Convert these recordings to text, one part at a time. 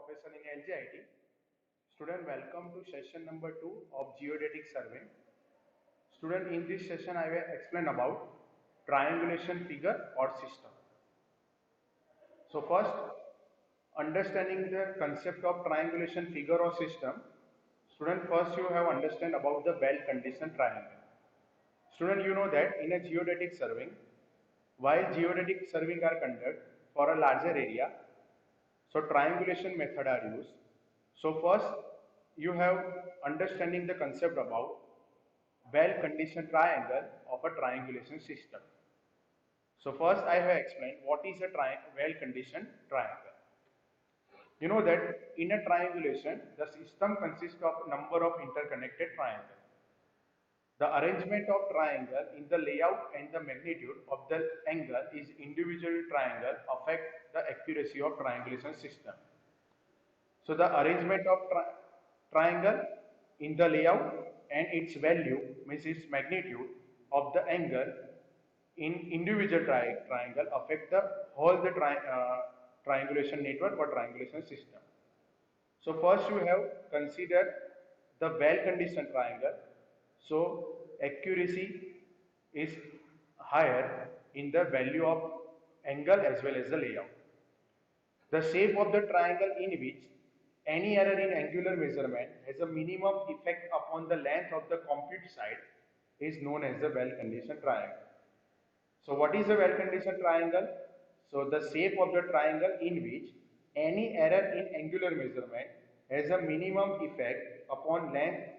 professor in LGIT. Student, welcome to session number 2 of geodetic survey. Student, in this session I will explain about triangulation figure or system. So first, understanding the concept of triangulation figure or system. Student, first you have understand about the well conditioned triangle. Student, you know that in a geodetic surveying, while geodetic surveying are conducted for a larger area, so triangulation method are used. So first you have understanding the concept about well conditioned triangle of a triangulation system. So first I have explained what is a well conditioned triangle. You know that in a triangulation the system consists of number of interconnected triangles. The arrangement of triangle in the layout and the magnitude of the angle is individual triangle affect the accuracy of triangulation system. So the arrangement of triangle in the layout and its value means its magnitude of the angle in individual triangle affect the whole the triangulation network or triangulation system. So first you have considered the well conditioned triangle. So accuracy is higher in the value of angle as well as the layout. The shape of the triangle in which any error in angular measurement has a minimum effect upon the length of the compute side is known as the well-conditioned triangle. So what is a well-conditioned triangle? So the shape of the triangle in which any error in angular measurement has a minimum effect upon length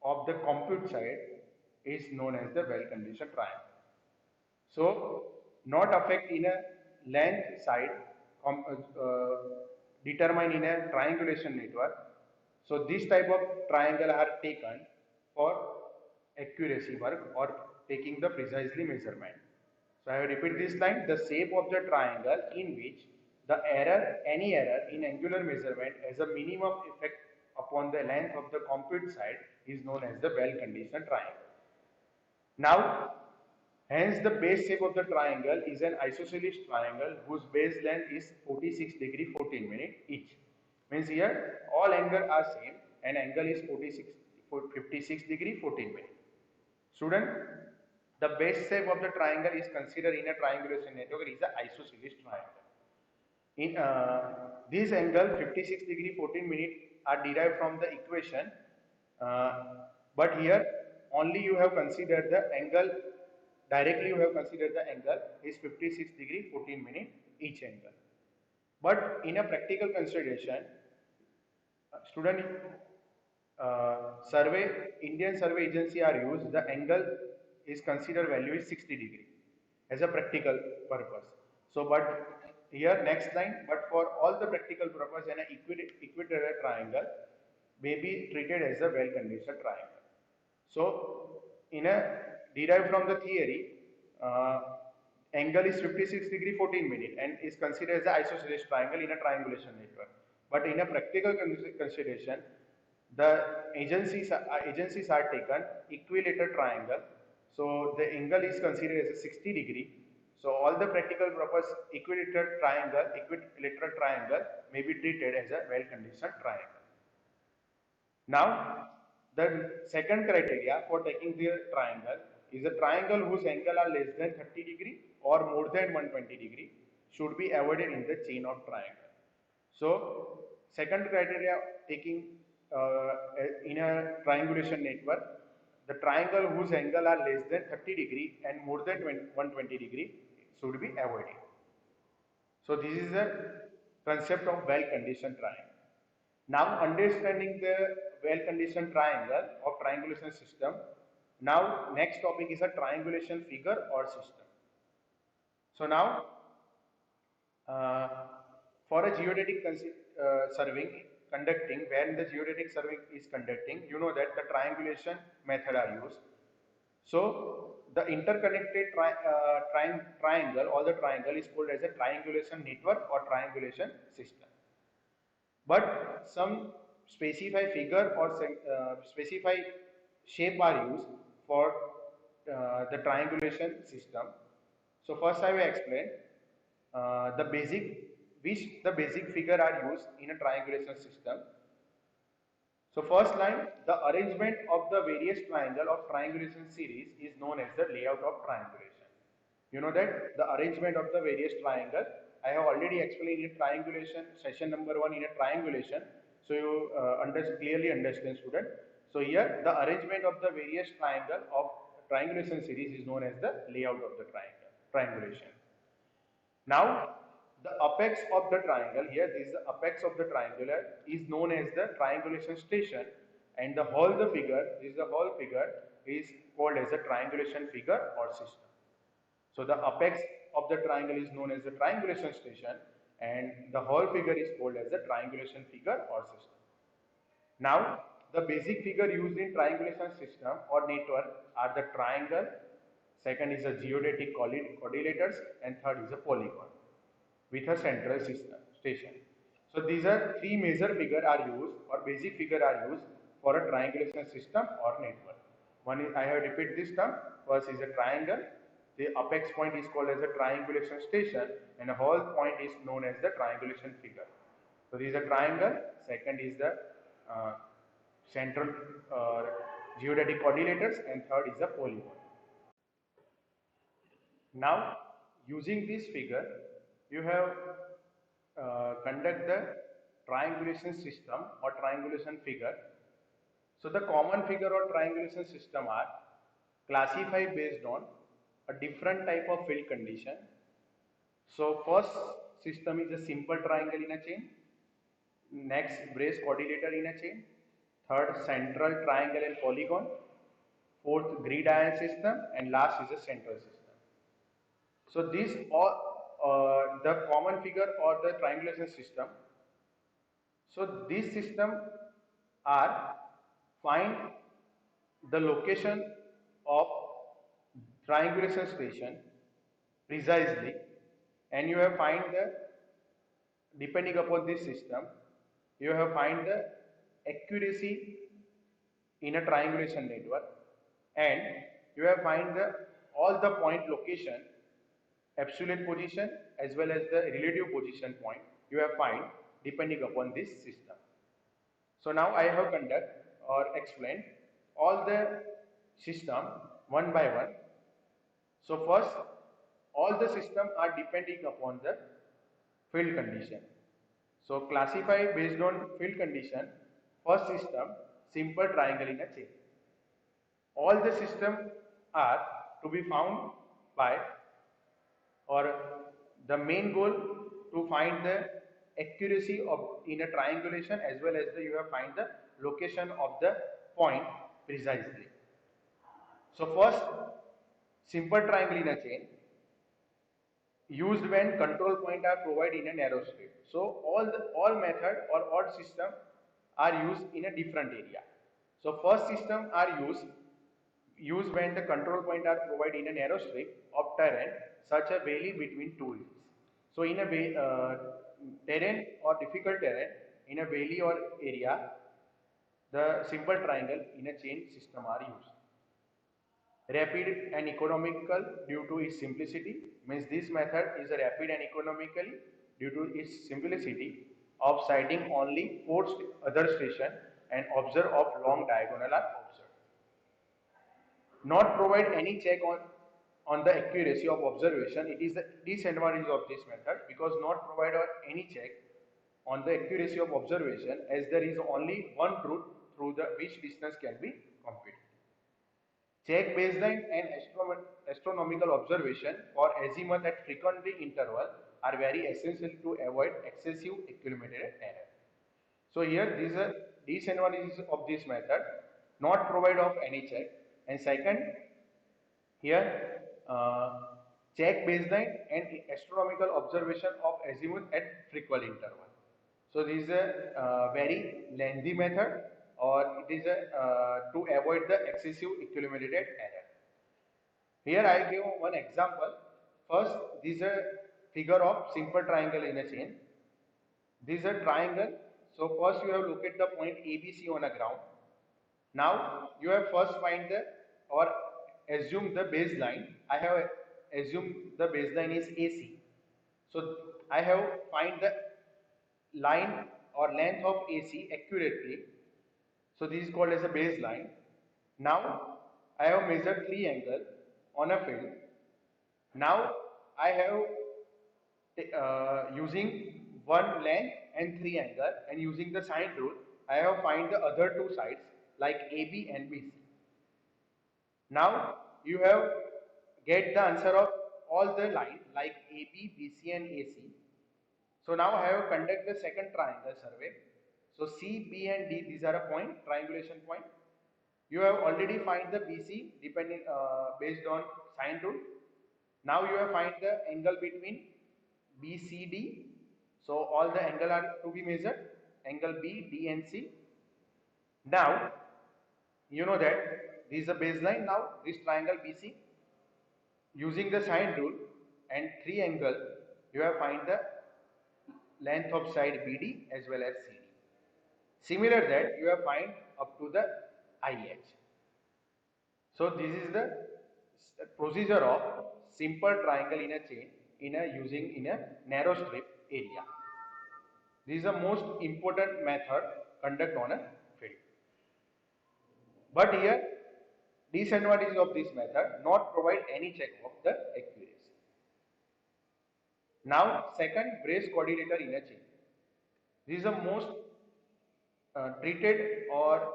of the compute side is known as the well-conditioned triangle. So, not affect in a length side determined in a triangulation network. So, this type of triangle are taken for accuracy work or taking the precisely measurement. So, I will repeat this line. The shape of the triangle in which any error in angular measurement has a minimum effect upon the length of the compute side is known as the well-conditioned triangle. Now, hence the base shape of the triangle is an isosceles triangle whose base length is 46 degree 14 minute each. Means here all angles are same and angle is 56 degree 14 minute. Student, the base shape of the triangle is considered in a triangulation network is an isosceles triangle. In this angle 56 degree 14 minute are derived from the equation, but here only you have considered the angle directly. You have considered the angle is 56 degree 14 minute each angle. But in a practical consideration, student, Indian survey agency are used, the angle is considered value is 60 degree as a practical purpose. So, but here next line, but for all the practical purpose, an equilateral triangle may be treated as a well conditioned triangle. So, in a derived from the theory, angle is 56 degree 14 minute and is considered as an isosceles triangle in a triangulation network. But in a practical consideration, the agencies are taken equilateral triangle. So the angle is considered as a 60 degree. So all the practical purpose equilateral triangle may be treated as a well-conditioned triangle. Now, the second criteria for taking the triangle is a triangle whose angle are less than 30 degree or more than 120 degree should be avoided in the chain of triangle. So, second criteria taking in a triangulation network, the triangle whose angle are less than 30 degree and more than 120 degree should be avoided. So, this is the concept of well-conditioned triangle. Now, understanding the well-conditioned triangle or triangulation system, now next topic is a triangulation figure or system. So now, uh, for a geodetic surveying conducting, when the geodetic survey is conducting, you know that the triangulation method are used. So the interconnected triangle or the triangle is called as a triangulation network or triangulation system. But some specified figure or specified shape are used for the triangulation system. So first I will explain the which the basic figure are used in a triangulation system. So first line, the arrangement of the various triangle of triangulation series is known as the layout of triangulation. You know that the arrangement of the various triangle, I have already explained in triangulation session number 1 in a triangulation. So you clearly understand, student. So here the arrangement of the various triangle of triangulation series is known as the layout of the triangulation. Now, the apex of the triangle, here this is the apex of the triangular, is known as the triangulation station, and the whole the figure, this is the whole figure, is called as a triangulation figure or system. So the apex of the triangle is known as the triangulation station, and the whole figure is called as the triangulation figure or system. Now, the basic figure used in triangulation system or network are the triangle, second is a geodetic quadrilaters, and third is a polygon with a central system station. So these are three major figure are used or basic figure are used for a triangulation system or network. One is, I have repeat this term, first is a triangle, the apex point is called as a triangulation station, and the whole point is known as the triangulation figure. So this is a triangle, second is the central geodetic quadrilaters, and third is the polygon. Now, using this figure, you have conduct the triangulation system or triangulation figure. So the common figure or triangulation system are classified based on a different type of field condition. So first system is a simple triangle in a chain, next brace quadrilateral in a chain, third central triangle and polygon, fourth grid iron system, and last is a central system. So these all the common figure or the triangulation system. So these system are find the location of triangulation station precisely, and you have find the depending upon this system you have find the accuracy in a triangulation network, and you have find the all the point location, absolute position as well as the relative position point you have find depending upon this system. So now I have conduct or explained all the system one by one. So first, all the system are depending upon the field condition. So classify based on field condition. First system, simple triangle in a chain. All the system are to be found by, or the main goal to find the accuracy of in a triangulation as well as you have find the location of the point precisely. So first, simple triangle in a chain used when control point are provided in a narrow strip. So all method or odd system are used in a different area. So first system are used when the control point are provided in a narrow strip of terrain such a valley between two hills. So in a terrain or difficult terrain in a valley or area, the simple triangle in a chain system are used. Rapid and economical due to its simplicity, means this method is a rapid and economically due to its simplicity of sighting only 4 other station and observe of long diagonal are observed. Not provide any check on the accuracy of observation. It is the disadvantage of this method because not provide any check on the accuracy of observation as there is only one truth through the which distance can be computed. Check baseline and astronomical observation for azimuth at frequently interval are very essential to avoid excessive accumulated error. So here this is a disadvantage of this method, not provide of any check, and second here check baseline and astronomical observation of azimuth at frequent interval. So this is a very lengthy method, or it is a to avoid the excessive accumulated error. Here I give one example. First, this is a figure of simple triangle in a chain. This is a triangle. So first you have located the point ABC on a ground. Now you have first find the or assume the baseline. I have assumed the baseline is AC. So I have find the line or length of AC accurately. So this is called as a baseline. Now I have measured three angle on a field. Now I have using one length and three angle, and using the sine rule I have find the other two sides like AB and BC. Now you have get the answer of all the line like AB, BC and AC. So now I have conduct the second triangle survey. So C, B and D, these are a point, triangulation point. You have already find the BC depending based on sine rule. Now you have find the angle between BCD. So all the angle are to be measured, angle B, D and C. Now you know that this is a baseline. Now this triangle BC, using the sine rule and three angle, you have find the length of side BD as well as CD. Similar that you have find up to the IH. So this is the procedure of simple triangle in a chain using in a narrow strip area. This is the most important method conduct on a field. But here disadvantage of this method, not provide any check of the accuracy. Now second, brace coordinator in a chain. This is the most treated or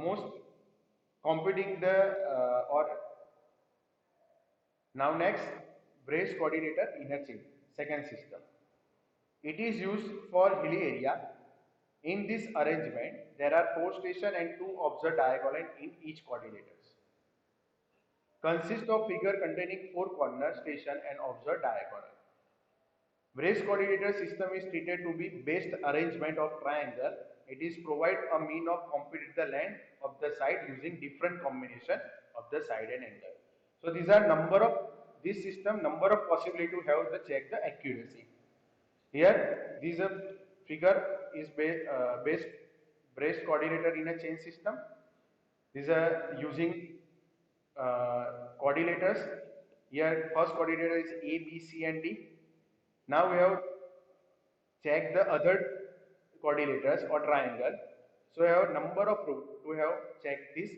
most computing the or now next, brace coordinator inner chain, second system. It is used for hilly area. In this arrangement, there are four stations and two observed diagonal in each coordinators. Consists of figure containing four corner station and observed diagonal. Brace coordinator system is treated to be best arrangement of triangle. It is provide a mean of compute the length of the side using different combination of the side and angle. So these are number of this system, number of possibility to have the check the accuracy. Here this figure is based brace coordinator in a chain system. These are using coordinators. Here first coordinator is A, B, C and D. Now we have checked the other coordinators or triangle. So we have number of route to have checked this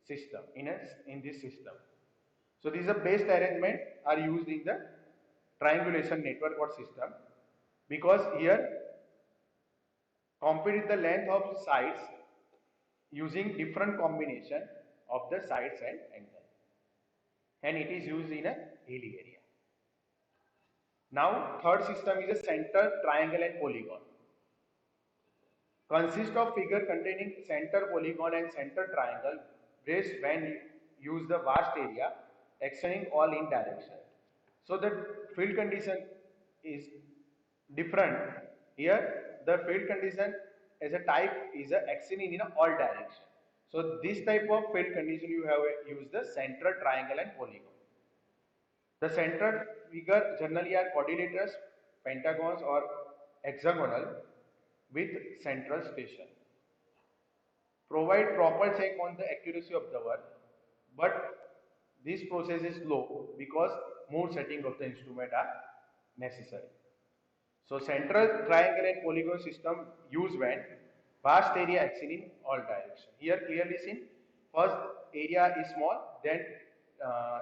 system in this system. So these are best arrangement are used in the triangulation network or system, because here compute the length of sides using different combination of the sides and angle, and it is used in a hilly area. Now third system is a center, triangle and polygon. Consists of figure containing center polygon and center triangle braced when use the vast area extending all in direction. So the field condition is different. Here the field condition as a type is a extending in all direction. So this type of field condition you have used the center, triangle and polygon. The central figure generally are quadrilaterals, pentagons or hexagonal with central station. Provide proper check on the accuracy of the work, but this process is slow because more setting of the instrument are necessary. So central, triangle and polygon system used when vast area extending in all direction. Here clearly seen, first area is small, then uh,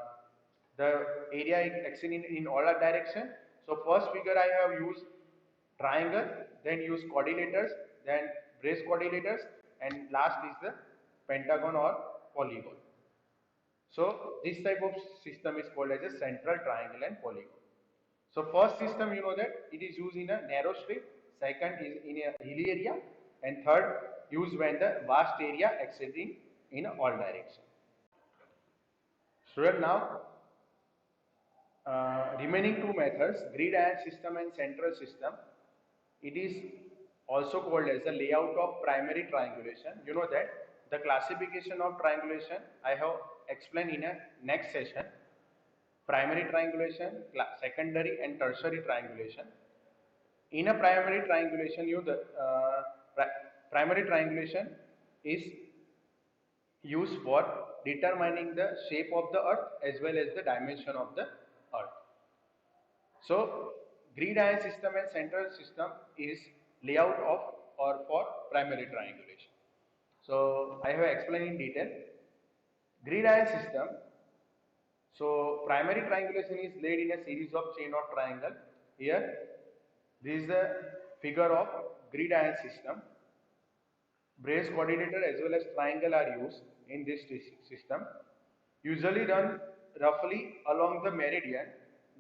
the area is extending in all direction. So first figure I have used triangle, then use coordinators, then brace coordinators, and last is the pentagon or polygon. So this type of system is called as a central, triangle and polygon. So first system you know that it is used in a narrow strip, second is in a hilly area, and third used when the vast area extending in all direction. Student, now remaining two methods, grid iron system and central system. It is also called as the layout of primary triangulation. You know that the classification of triangulation I have explained in a next session. Primary triangulation, secondary and tertiary triangulation. In a primary triangulation, primary triangulation is used for determining the shape of the earth as well as the dimension of the earth. So grid iron system and central system is layout of or for primary triangulation. So I have explained in detail. Grid iron system. So primary triangulation is laid in a series of chain of triangle. Here, this is a figure of grid iron system. Brace coordinator as well as triangle are used in this system. Usually run roughly along the meridian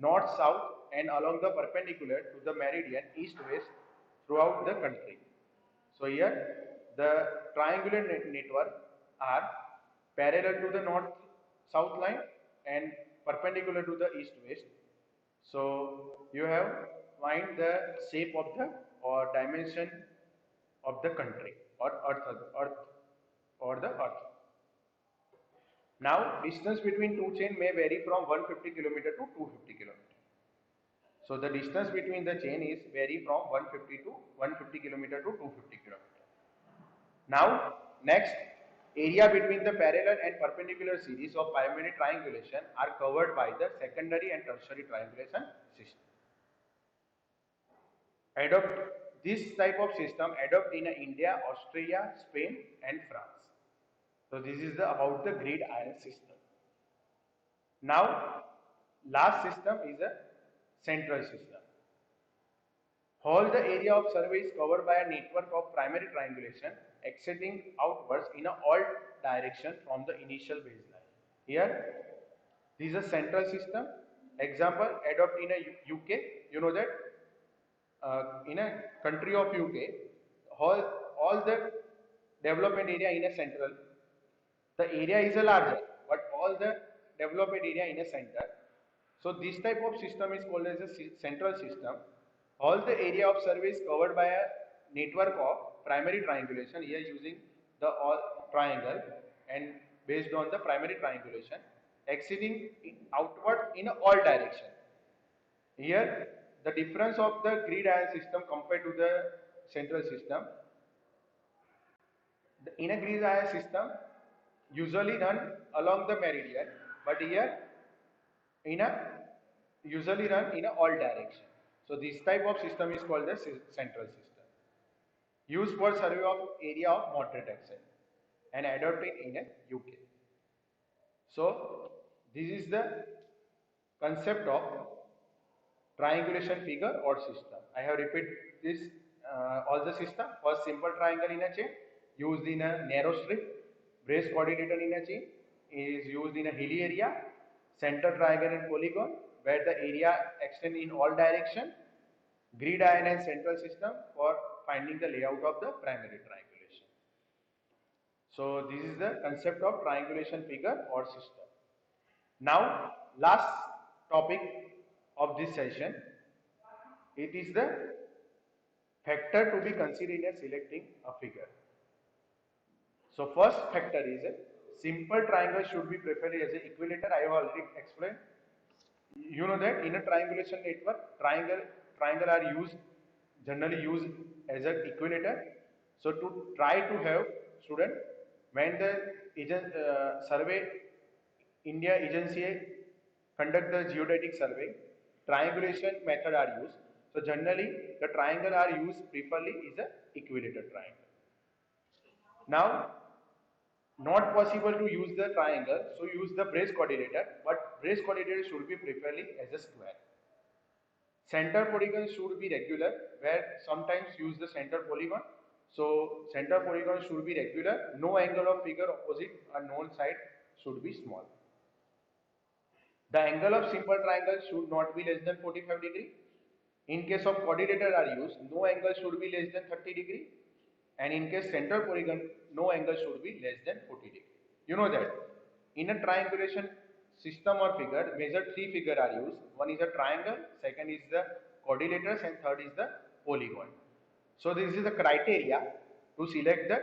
north-south and along the perpendicular to the meridian east-west throughout the country. So here the triangular network are parallel to the north-south line and perpendicular to the east-west. So you have find the shape of the or dimension of the country or earth or the earth. Now distance between two chain may vary from 150 km to 250 km. So the distance between the chain is vary from 150 to 150 km to 250 km. Now next, area between the parallel and perpendicular series of primary triangulation are covered by the secondary and tertiary triangulation system. Adopt this type of system adopt in India, Australia, Spain and France. So this is about the grid iron system. Now last system is a central system. Whole the area of survey is covered by a network of primary triangulation extending outwards in all direction from the initial baseline. Here, this is a central system. Example, adopt in a UK. You know that in a country of UK, all the development area in a central, the area is a larger, but all the development area in a center. So this type of system is called as a central system. All the area of survey is covered by a network of primary triangulation, here using the all triangle and based on the primary triangulation exceeding outward in all direction. Here the difference of the grid iron system compared to the central system. In a grid iron system usually run along the meridian, but here in a usually run in a all direction. So this type of system is called the central system. Used for survey of area of moderate extent and adopted in a UK. So this is the concept of triangulation figure or system. I have repeated this all the system. First, simple triangle in a chain used in a narrow strip. Brace coordinator in a chain is used in a hilly area. Center triangle and polygon where the area extends in all direction. Grid iron and central system for finding the layout of the primary triangulation. So this is the concept of triangulation figure or system. Now last topic of this session, it is the factor to be considered in selecting a figure. So first factor is a simple triangle should be preferred as an equilateral. I have already explained. You know that in a triangulation network, triangle are generally used as an equilateral. So to try to have student when the survey India agency conduct the geodetic survey, triangulation method are used. So generally the triangle are used preferably is a equilateral triangle. Now not possible to use the triangle, so use the brace coordinator, but brace coordinator should be preferably as a square. Center polygon should be regular, where sometimes use the center polygon. So center polygon should be regular, no angle of figure opposite a known side should be small. The angle of simple triangle should not be less than 45 degree. In case of coordinator are used, no angle should be less than 30 degree. And in case center polygon, no angle should be less than 40 degree. You know that in a triangulation system or figure, major three figure are used. One is a triangle, second is the quadrilaterals, and third is the polygon. So this is the criteria to select the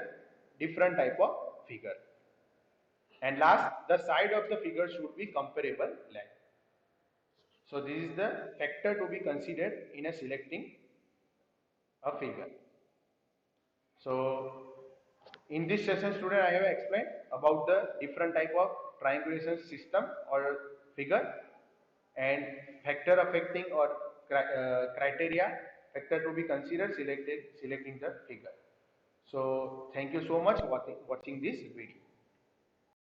different type of figure. And last, the side of the figure should be comparable length. So this is the factor to be considered in a selecting a figure. So in this session, student, I have explained about the different type of triangulation system or figure and factor affecting or criteria factor to be considered selecting the figure. So thank you so much for watching this video.